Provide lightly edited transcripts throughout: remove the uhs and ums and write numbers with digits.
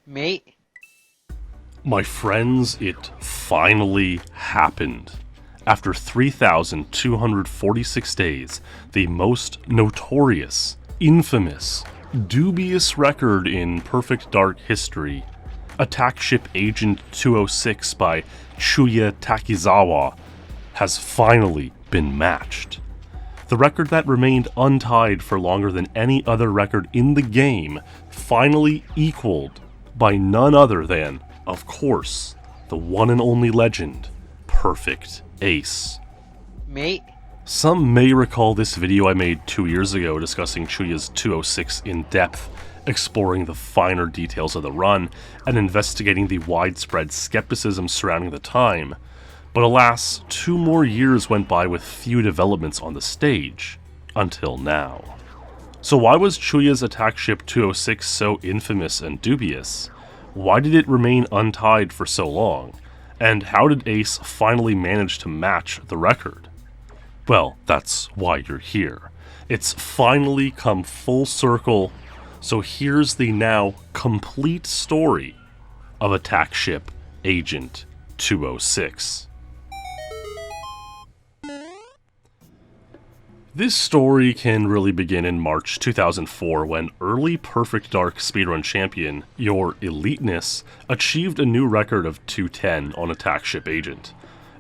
Mate? My friends, it finally happened. After 3,246 days, the most notorious, infamous, dubious record in Perfect Dark history, Attack Ship Agent 206 by Chuya Takizawa, has finally been matched. The record that remained untied for longer than any other record in the game finally equaled by none other than, of course, the one and only legend, PerfectAce. Mate? Some may recall this video I made 2 years ago discussing Chuya's 206 in depth, exploring the finer details of the run, and investigating the widespread skepticism surrounding the time. But alas, 2 more years went by with few developments on the stage, until now. So why was Chuya's Attack Ship 206 so infamous and dubious? Why did it remain untied for so long? And how did Ace finally manage to match the record? Well, that's why you're here. It's finally come full circle, so here's the now complete story of Attack Ship Agent 206. This story can really begin in March 2004 when early Perfect Dark speedrun champion, your Eliteness, achieved a new record of 210 on Attack Ship Agent.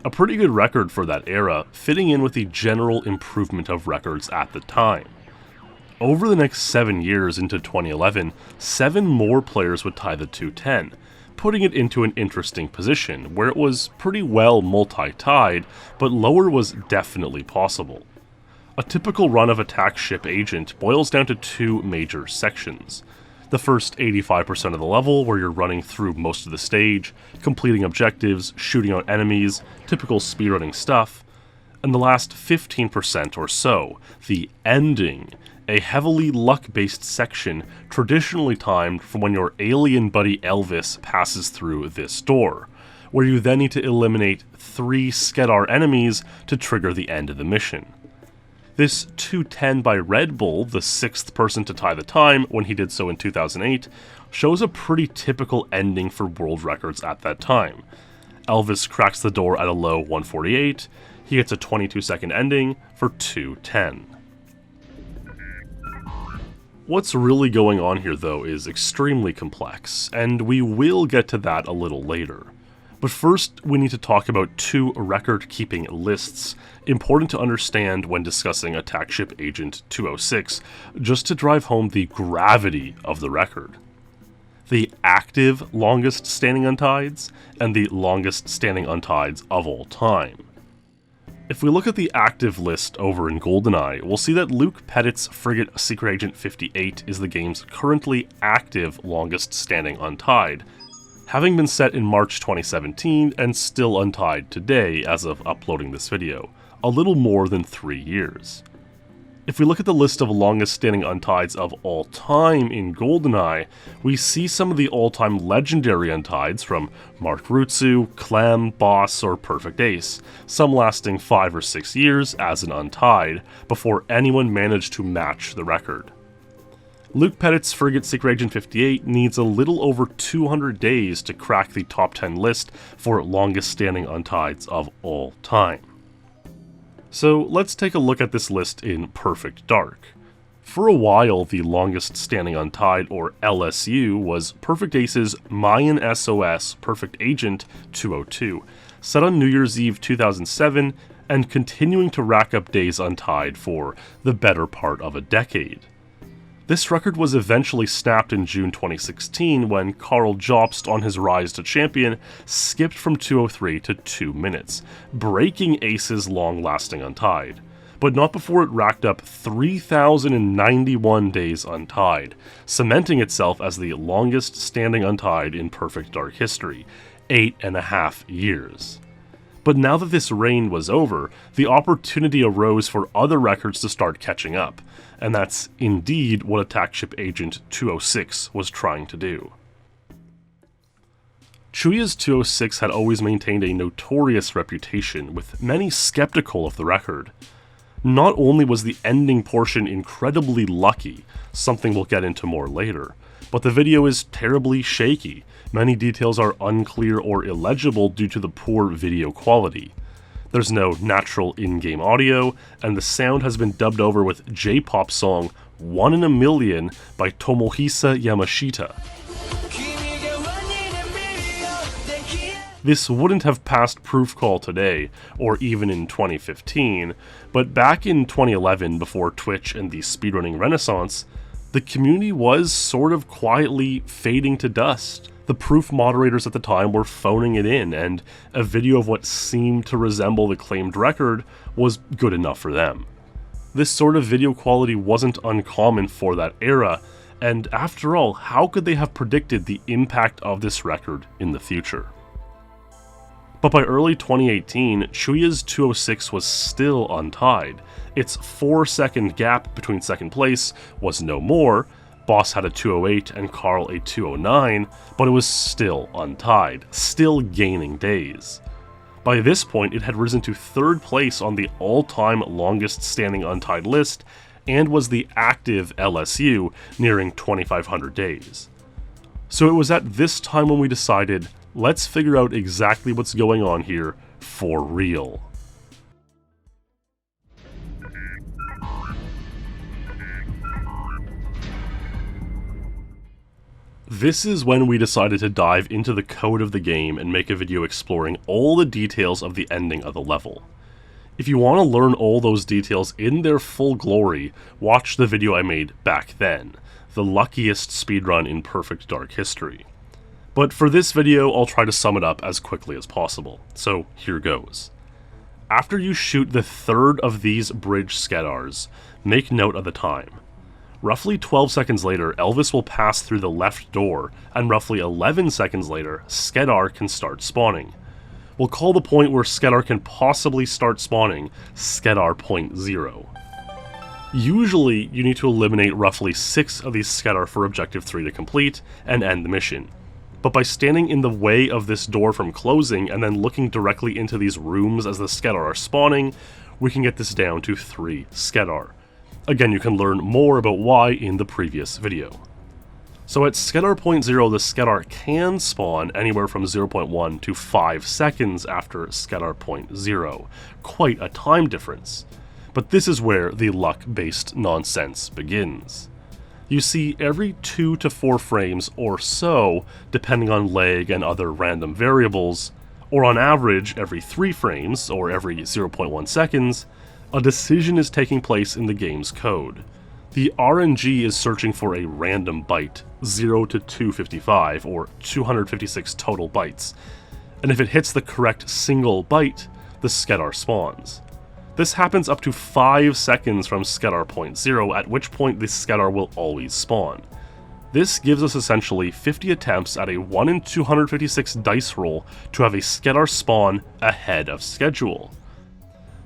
A pretty good record for that era, fitting in with the general improvement of records at the time. Over the next 7 years into 2011, 7 more players would tie the 210, putting it into an interesting position where it was pretty well multi-tied, but lower was definitely possible. A typical run of Attack Ship Agent boils down to 2 major sections. The first 85% of the level, where you're running through most of the stage, completing objectives, shooting out enemies, typical speedrunning stuff, and the last 15% or so, the ending, a heavily luck-based section traditionally timed from when your alien buddy Elvis passes through this door, where you then need to eliminate 3 Skedar enemies to trigger the end of the mission. This 210 by Red Bull, the 6th person to tie the time when he did so in 2008, shows a pretty typical ending for world records at that time. Elvis cracks the door at a low 148, he gets a 22-second ending for 210. What's really going on here though is extremely complex, and we will get to that a little later. But first, we need to talk about 2 record-keeping lists, important to understand when discussing Attack Ship Agent 206, just to drive home the gravity of the record. The active longest standing untieds, and the longest standing untieds of all time. If we look at the active list over in GoldenEye, we'll see that Luke Pettit's frigate Secret Agent 58 is the game's currently active longest standing untied, having been set in March 2017 and still untied today as of uploading this video, a little more than 3 years. If we look at the list of longest standing untieds of all time in GoldenEye, we see some of the all-time legendary untieds from Mark Rutsu, Clem, Boss, or PerfectAce, some lasting 5 or 6 years as an untied, before anyone managed to match the record. Luke Pettit's frigate Secret Agent 58 needs a little over 200 days to crack the top 10 list for longest standing untieds of all time. So let's take a look at this list in Perfect Dark. For a while, the longest standing untied, or LSU, was PerfectAce's Mayan SOS Perfect Agent 202, set on New Year's Eve 2007 and continuing to rack up days untied for the better part of a decade. This record was eventually snapped in June 2016 when Karl Jobst, on his rise to champion, skipped from 203 to 2 minutes, breaking Ace's long-lasting untied, but not before it racked up 3,091 days untied, cementing itself as the longest standing untied in Perfect Dark history, 8.5 years. But now that this reign was over, the opportunity arose for other records to start catching up, and that's indeed what Attack Ship Agent 206 was trying to do. Chuya's 206 had always maintained a notorious reputation, with many skeptical of the record. Not only was the ending portion incredibly lucky, something we'll get into more later, But the video is terribly shaky. Many details are unclear or illegible due to the poor video quality. There's no natural in-game audio, and the sound has been dubbed over with J-pop song 1 in a Million by Tomohisa Yamashita. This wouldn't have passed proof call today, or even in 2015, but back in 2011, before Twitch and the speedrunning renaissance, the community was sort of quietly fading to dust. The proof moderators at the time were phoning it in, and a video of what seemed to resemble the claimed record was good enough for them. This sort of video quality wasn't uncommon for that era, and after all, how could they have predicted the impact of this record in the future? But by early 2018, Chuya's 206 was still untied. Its 4-second gap between second place was no more. Boss had a 208 and Carl a 209, but it was still untied, still gaining days. By this point, it had risen to 3rd place on the all-time longest standing untied list, and was the active LSU, nearing 2,500 days. So it was at this time when we decided, let's figure out exactly what's going on here for real. This is when we decided to dive into the code of the game and make a video exploring all the details of the ending of the level. If you want to learn all those details in their full glory, watch the video I made back then, the luckiest speedrun in Perfect Dark history. But for this video, I'll try to sum it up as quickly as possible, so here goes. After you shoot the 3rd of these bridge skedars, make note of the time. Roughly 12 seconds later, Elvis will pass through the left door, and roughly 11 seconds later, Skedar can start spawning. We'll call the point where Skedar can possibly start spawning Skedar point 0. Usually, you need to eliminate roughly 6 of these Skedar for Objective 3 to complete and end the mission. But by standing in the way of this door from closing and then looking directly into these rooms as the Skedar are spawning, we can get this down to 3 Skedar. Again, you can learn more about why in the previous video. So at Skedar point 0, the Skedar can spawn anywhere from 0.1 to 5 seconds after Skedar point 0. Quite a time difference. But this is where the luck-based nonsense begins. You see, every 2 to 4 frames or so, depending on lag and other random variables, or on average every 3 frames or every 0.1 seconds, a decision is taking place in the game's code. The RNG is searching for a random byte, 0 to 255, or 256 total bytes, and if it hits the correct single byte, the Skedar spawns. This happens up to 5 seconds from Skedar point 0, at which point the Skedar will always spawn. This gives us essentially 50 attempts at a 1 in 256 dice roll to have a Skedar spawn ahead of schedule.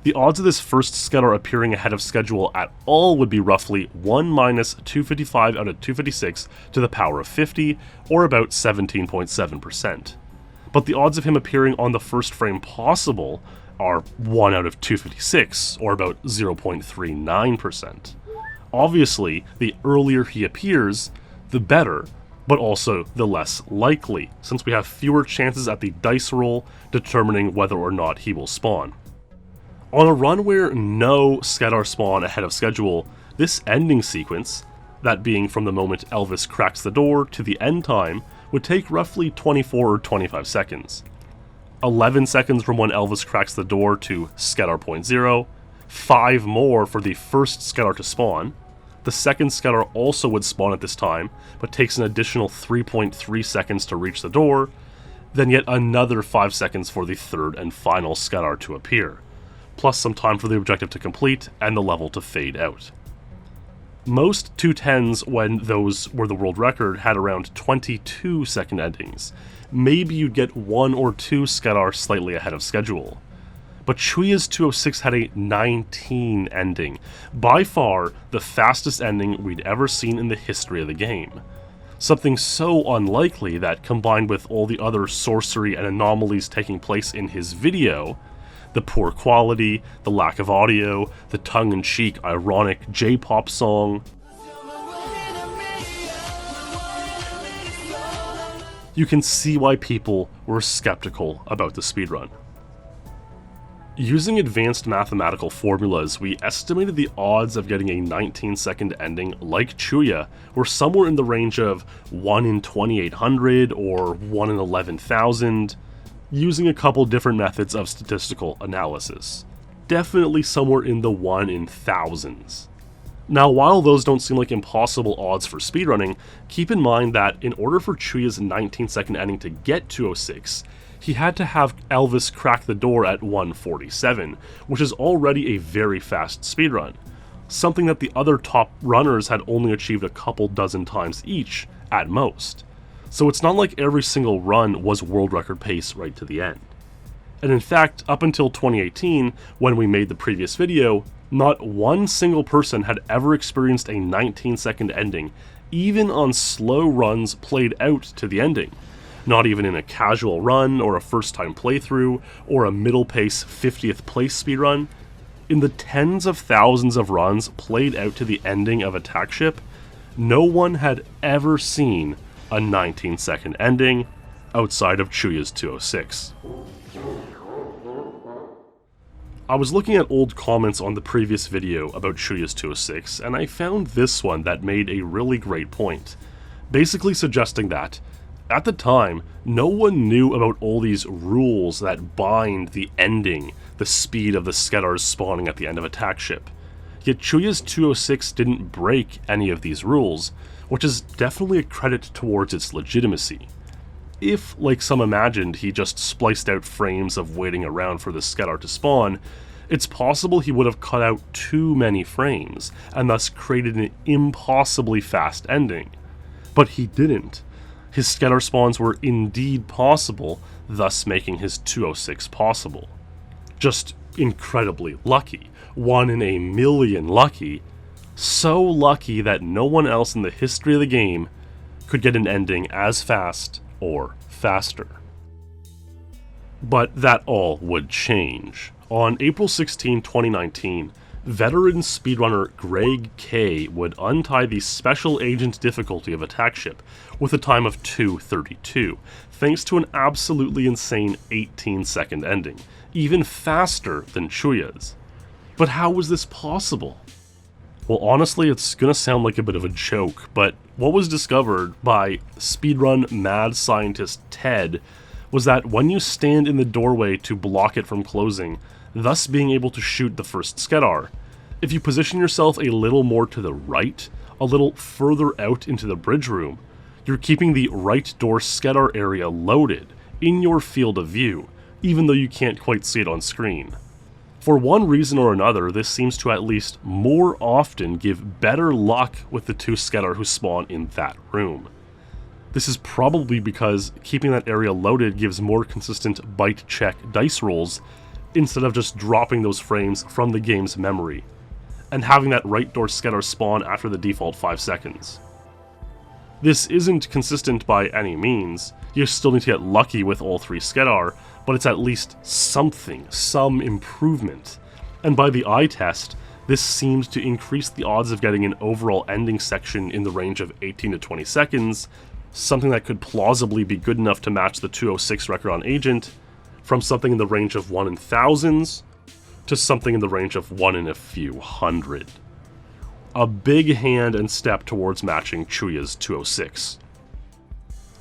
The odds of this first Skedar appearing ahead of schedule at all would be roughly 1 minus 255 out of 256 to the power of 50, or about 17.7%. But the odds of him appearing on the first frame possible are 1 out of 256, or about 0.39%. Obviously, the earlier he appears, the better, but also the less likely, since we have fewer chances at the dice roll determining whether or not he will spawn. On a run where no Skedar spawn ahead of schedule, this ending sequence, that being from the moment Elvis cracks the door to the end time, would take roughly 24 or 25 seconds. 11 seconds from when Elvis cracks the door to Skedar point 0, 5 more for the first Skedar to spawn. The second Skedar also would spawn at this time, but takes an additional 3.3 seconds to reach the door, then yet another 5 seconds for the third and final Skedar to appear, plus some time for the objective to complete and the level to fade out. Most 210s, when those were the world record, had around 22 second endings. Maybe you'd get 1 or 2 Skedar slightly ahead of schedule. But Chuya's 206 had a 19 ending, by far the fastest ending we'd ever seen in the history of the game. Something so unlikely that, combined with all the other sorcery and anomalies taking place in his video, the poor quality, the lack of audio, the tongue-in-cheek ironic J-pop song, you can see why people were skeptical about the speedrun. Using advanced mathematical formulas, we estimated the odds of getting a 19-second ending like Chuya were somewhere in the range of 1 in 2,800 or 1 in 11,000, using a couple different methods of statistical analysis. Definitely somewhere in the 1 in thousands. Now, while those don't seem like impossible odds for speedrunning, keep in mind that in order for Chuya's 19-second ending to get 206, he had to have Elvis crack the door at 1:47, which is already a very fast speedrun, something that the other top runners had only achieved a couple dozen times each, at most. So it's not like every single run was world record pace right to the end. And in fact, up until 2018, when we made the previous video, not one single person had ever experienced a 19-second ending, even on slow runs played out to the ending. Not even in a casual run, or a first-time playthrough, or a middle-pace 50th place speedrun. In the tens of thousands of runs played out to the ending of Attack Ship, no one had ever seen a 19-second ending outside of Chuya's 206. I was looking at old comments on the previous video about Chuya's 206, and I found this one that made a really great point, basically suggesting that, at the time, no one knew about all these rules that bind the ending, the speed of the Skedars spawning at the end of Attack Ship. Yet Chuya's 206 didn't break any of these rules, which is definitely a credit towards its legitimacy. If, like some imagined, he just spliced out frames of waiting around for the Skedar to spawn, it's possible he would have cut out too many frames, and thus created an impossibly fast ending. But he didn't. His Skedar spawns were indeed possible, thus making his 206 possible. Just incredibly lucky. 1 in a million lucky. So lucky that no one else in the history of the game could get an ending as fast or faster. But that all would change. On April 16, 2019, veteran speedrunner Greg K would untie the Special Agent difficulty of Attack Ship with a time of 2:32, thanks to an absolutely insane 18-second ending, even faster than Chuya's. But how was this possible? Well, honestly, it's gonna sound like a bit of a joke, but what was discovered by speedrun mad scientist Ted was that when you stand in the doorway to block it from closing, thus being able to shoot the first Skedar, if you position yourself a little more to the right, a little further out into the bridge room, you're keeping the right door Skedar area loaded in your field of view, even though you can't quite see it on screen. For one reason or another, this seems to at least more often give better luck with the 2 Skedar who spawn in that room. This is probably because keeping that area loaded gives more consistent bite check dice rolls instead of just dropping those frames from the game's memory, and having that right door Skedar spawn after the default 5 seconds. This isn't consistent by any means, you still need to get lucky with all 3 Skedar, but it's at least something, some improvement. And by the eye test, this seems to increase the odds of getting an overall ending section in the range of 18 to 20 seconds, something that could plausibly be good enough to match the 206 record on Agent, from something in the range of 1 in thousands to something in the range of 1 in a few hundred. A big hand and step towards matching Chuya's 206.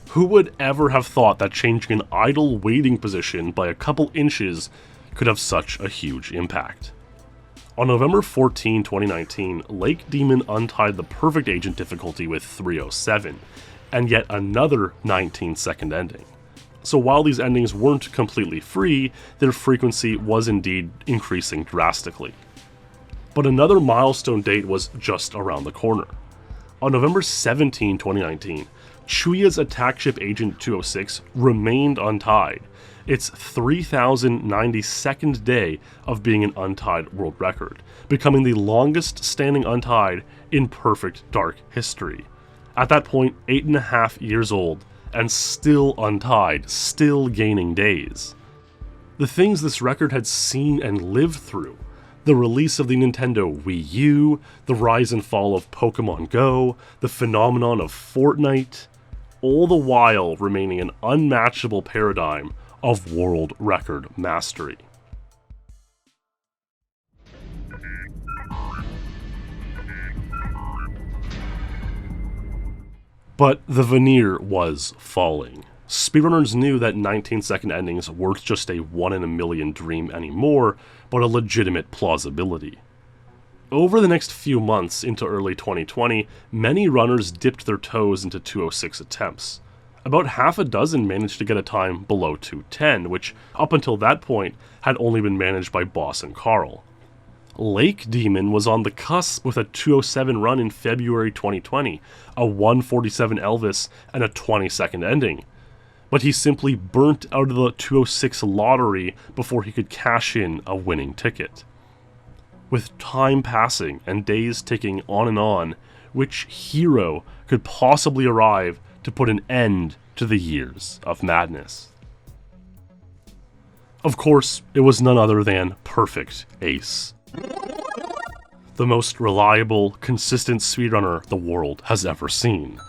Who would ever have thought that changing an idle waiting position by a couple inches could have such a huge impact? On November 14, 2019, Lake Demon untied the Perfect Agent difficulty with 307, and yet another 19-second ending. So while these endings weren't completely free, their frequency was indeed increasing drastically. But another milestone date was just around the corner. On November 17, 2019, Chuya's Attack Ship Agent 206 remained untied, its 3,092nd day of being an untied world record, becoming the longest standing untied in Perfect Dark history. At that point, 8.5 years old, and still untied, still gaining days. The things this record had seen and lived through, the release of the Nintendo Wii U, the rise and fall of Pokemon Go, the phenomenon of Fortnite, all the while remaining an unmatchable paradigm of world record mastery. But the veneer was falling. Speedrunners knew that 19-second endings weren't just a 1 in a million dream anymore, but a legitimate plausibility. Over the next few months into early 2020, many runners dipped their toes into 2:06 attempts. About half a dozen managed to get a time below 2:10, which up until that point had only been managed by Boss and Carl. Lake Demon was on the cusp with a 2:07 run in February 2020, a 1:47 Elvis, and a 20-second ending. But he simply burnt out of the 2:06 lottery before he could cash in a winning ticket. With time passing and days ticking on, which hero could possibly arrive to put an end to the years of madness? Of course, it was none other than PerfectAce. The most reliable, consistent speedrunner the world has ever seen.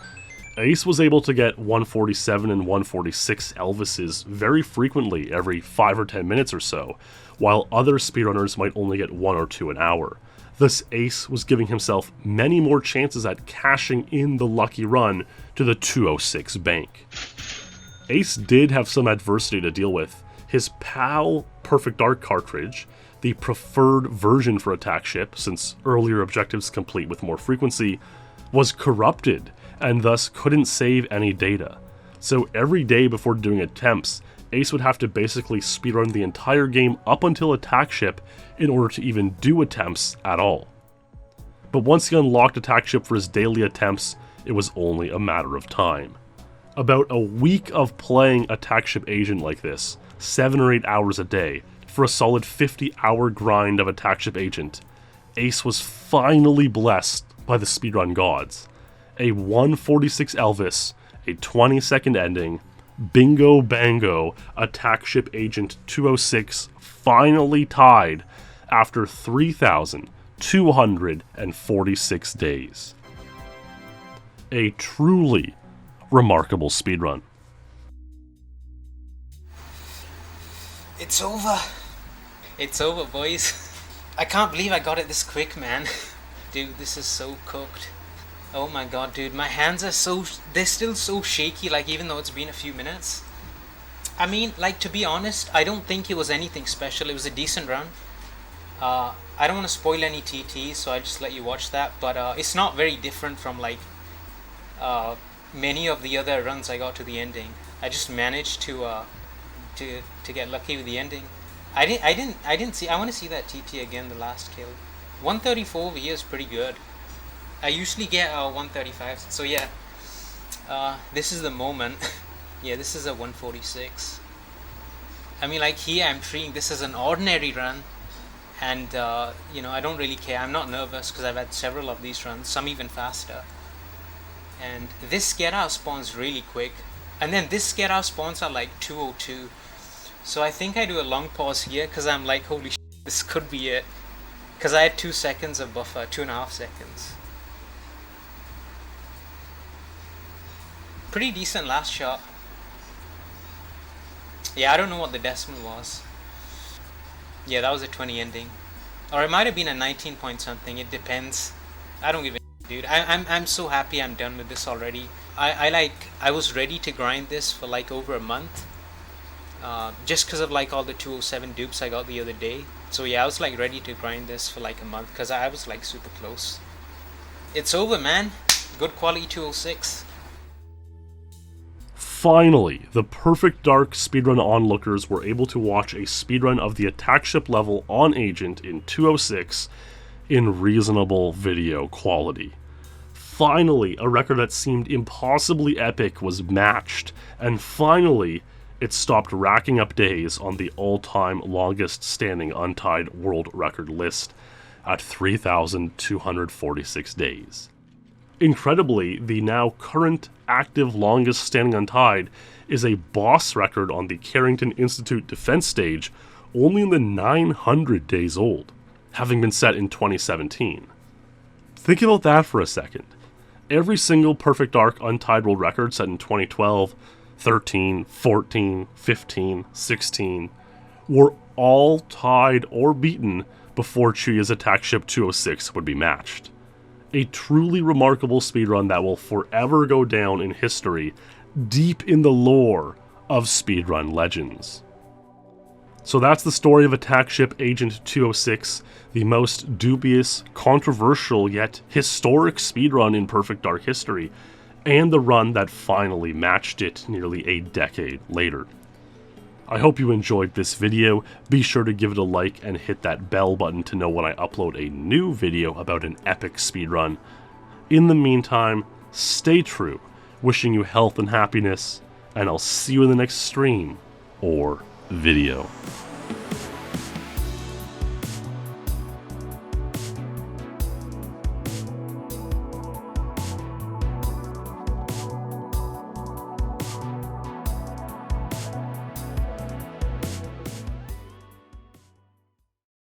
Ace was able to get 1:47 and 1:46 Elvises very frequently, every 5 or 10 minutes or so, while other speedrunners might only get 1 or 2 an hour. Thus, Ace was giving himself many more chances at cashing in the lucky run to the 2:06 bank. Ace did have some adversity to deal with. His PAL Perfect Dark cartridge, the preferred version for attack ship since earlier objectives complete with more frequency, was corrupted and thus couldn't save any data. So every day before doing attempts, Ace would have to basically speedrun the entire game up until attack ship in order to even do attempts at all. But once he unlocked attack ship for his daily attempts, it was only a matter of time. About a week of playing attack ship agent like this, 7 or 8 hours a day, for a solid 50-hour grind of attack ship agent, Ace was finally blessed by the speedrun gods. A 1:46 Elvis, a 20-second ending, bingo bango, attack ship agent 2:06 finally tied after 3,246 days. A truly remarkable speedrun. It's over. It's over, boys. I can't believe I got it this quick, man. Dude, this is so cooked. Oh my god, dude, my hands are they're still so shaky, like, even though it's been a few minutes. I mean, like, to be honest, I don't think it was anything special. It was a decent run. I don't want to spoil any TTs, so I'll just let you watch that, but it's not very different from, like, many of the other runs I got to the ending. I just managed to get lucky with the ending. I didn't see. I want to see that TT again. The last kill, 134 over here is pretty good. I usually get 135. So yeah, this is the moment. Yeah, this is a 146. I mean, like, here I'm treating this as an ordinary run, and I don't really care. I'm not nervous because I've had several of these runs, some even faster. And this get out spawns really quick, and then this get out spawns are like 2:02. So I think I do a long pause here because I'm like, holy shit, this could be it. Because I had 2 seconds of buffer, 2.5 seconds. Pretty decent last shot. Yeah, I don't know what the decimal was. Yeah, that was a 20 ending. Or it might have been a 19 point something, it depends. I don't give a shit, dude. I'm so happy I'm done with this already. I was ready to grind this for like over a month. Just because of like all the 207 dupes I got the other day. So yeah, I was like ready to grind this for like a month because I was like super close. It's over, man. Good quality 206. Finally, the Perfect Dark speedrun onlookers were able to watch a speedrun of the attack ship level on Agent in 2:06 in reasonable video quality. Finally, a record that seemed impossibly epic was matched, and finally, it stopped racking up days on the all-time longest standing Untied world record list at 3,246 days. Incredibly, the now current active longest standing Untied is a boss record on the Carrington Institute defense stage, only in the 900 days old, having been set in 2017. Think about that for a second. Every single Perfect Dark Untied world record set in 2012, 13, 14, 15, 16 were all tied or beaten before Chuya's attack ship 206 would be matched. A truly remarkable speedrun that will forever go down in history, deep in the lore of speedrun legends. So that's the story of Attack Ship Agent 206, the most dubious, controversial, yet historic speedrun in Perfect Dark history, and the run that finally matched it nearly a decade later. I hope you enjoyed this video. Be sure to give it a like and hit that bell button to know when I upload a new video about an epic speedrun. In the meantime, stay true, wishing you health and happiness, and I'll see you in the next stream or video.